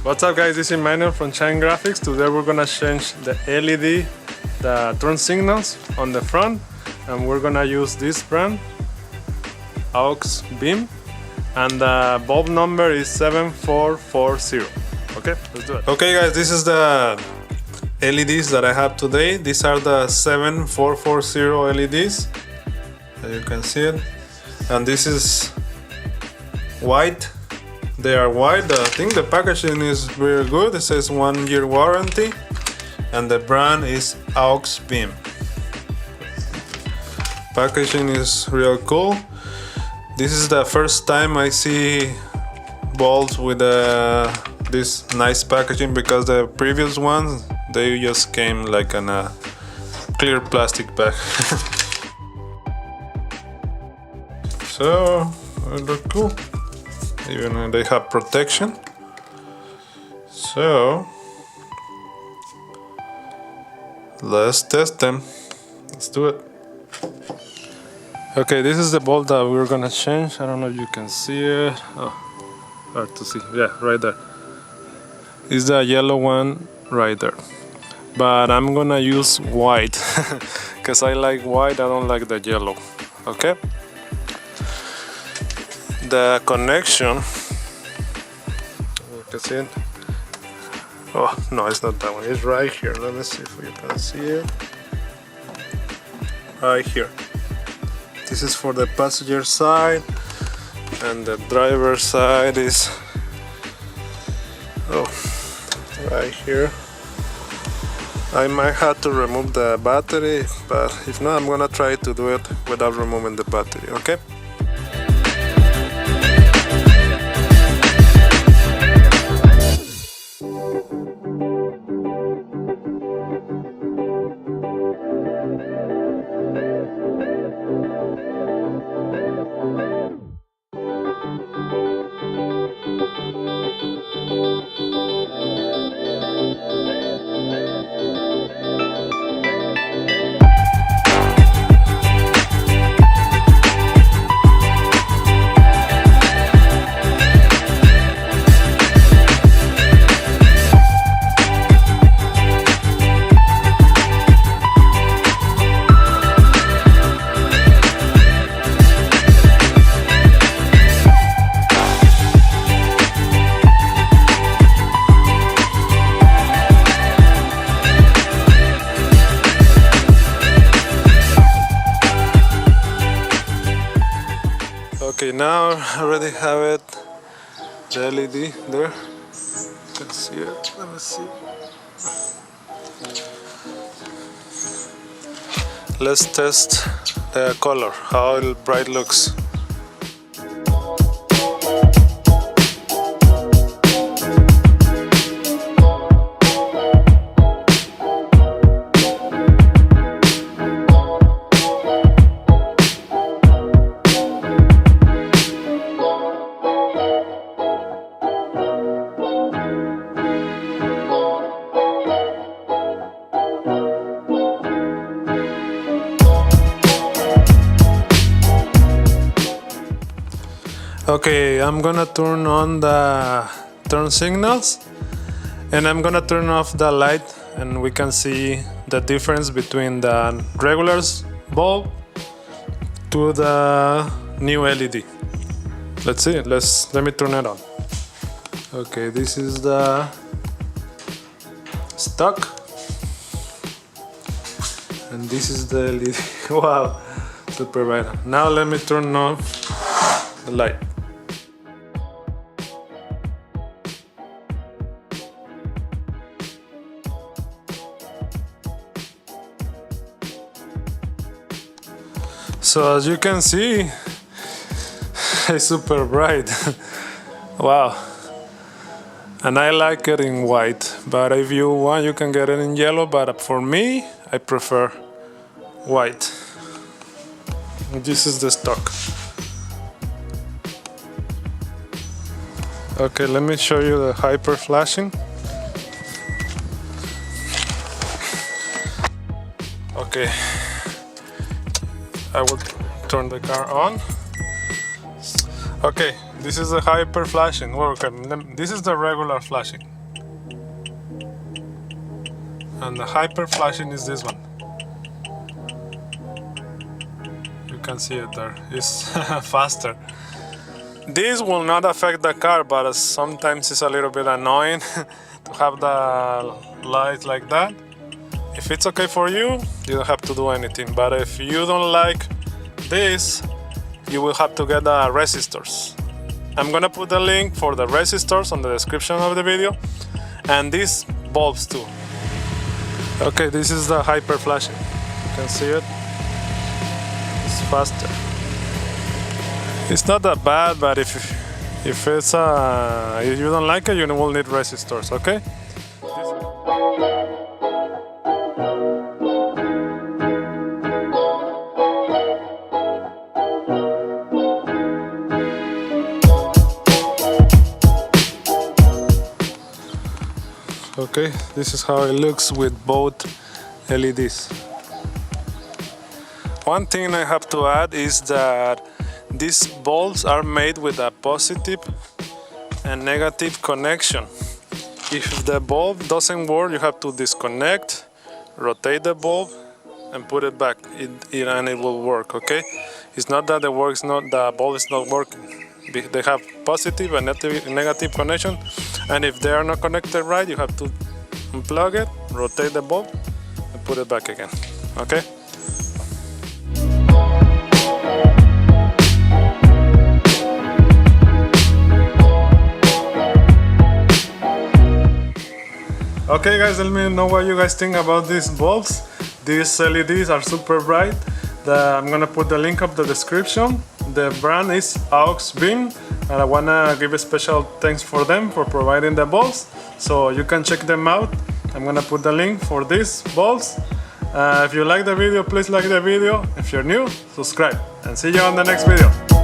What's up guys, this is Emmanuel from Shine Graphics. Today we're gonna change the LED, the turn signals on the front, and we're gonna use this brand, AUXBEAM, and the bulb number is 7440. Okay, let's do it. Okay guys, this is the LEDs that I have today. These are the 7440 LEDs, as you can see it, and this is white. They are white. I think the packaging is very good. It says 1 year warranty, and the brand is AUXBEAM. Packaging is real cool. This is the first time I see bulbs with this nice packaging, because the previous ones, they just came like in a clear plastic bag. So they look cool. Even they have protection. So let's test them. Let's do it. Okay, this is the bulb that we're gonna change. I don't know if you can see it. Oh, hard to see. Yeah, right there. It's the yellow one right there. But I'm gonna use white because I like white. I don't like the yellow. Okay. The connection, you can see it. Oh no, it's not that one, it's right here. Let me see if you can see it. Right here. This is for the passenger side, and the driver side is right here. I might have to remove the battery, but if not, I'm gonna try to do it without removing the battery. Okay. Okay, now I already have it, the LED there. You can see it. Let me see. Let's test the color, how bright looks. Okay, I'm gonna turn on the turn signals, and I'm gonna turn off the light, and we can see the difference between the regular bulb to the new LED. Let's see. Let me turn it on. Okay, this is the stock, and this is the LED. Wow, super bright. Now let me turn off the light. So as you can see, it's super bright. Wow. And I like it in white, but if you want, you can get it in yellow, but for me, I prefer white. This is the stock. Okay, let me show you the hyper flashing. Okay, I will turn the car on. Okay, this is the hyper flashing. Okay, this is the regular flashing. and the hyper flashing is this one. You can see it there. It's faster. This will not affect the car, but sometimes it's a little bit annoying to have the light like that. If it's okay for you, you don't have to do anything. But if you don't like this, you will have to get the resistors. I'm gonna put the link for the resistors on the description of the video, and these bulbs too. Okay, this is the hyper flashing. You can see it. It's faster. It's not that bad, but if it's if you don't like it, you will need resistors. Okay. Okay, this is how it looks with both LEDs. One thing I have to add is that these bulbs are made with a positive and negative connection. If the bulb doesn't work, you have to disconnect, rotate the bulb, and put it back, and it will work. Okay, it's not that the bulb is not working. They have positive and negative connection, and if they are not connected right, you have to unplug it, rotate the bulb, and put it back again. Okay. Okay guys, let me know what you guys think about these bulbs. These LEDs are super bright. I'm gonna put the link up the description. The brand is AUXBEAM, and I wanna give a special thanks for them for providing the bulbs, so you can check them out. I'm gonna put the link for these bulbs. If you like the video, please like the video. If you're new, subscribe, and see you on the next video.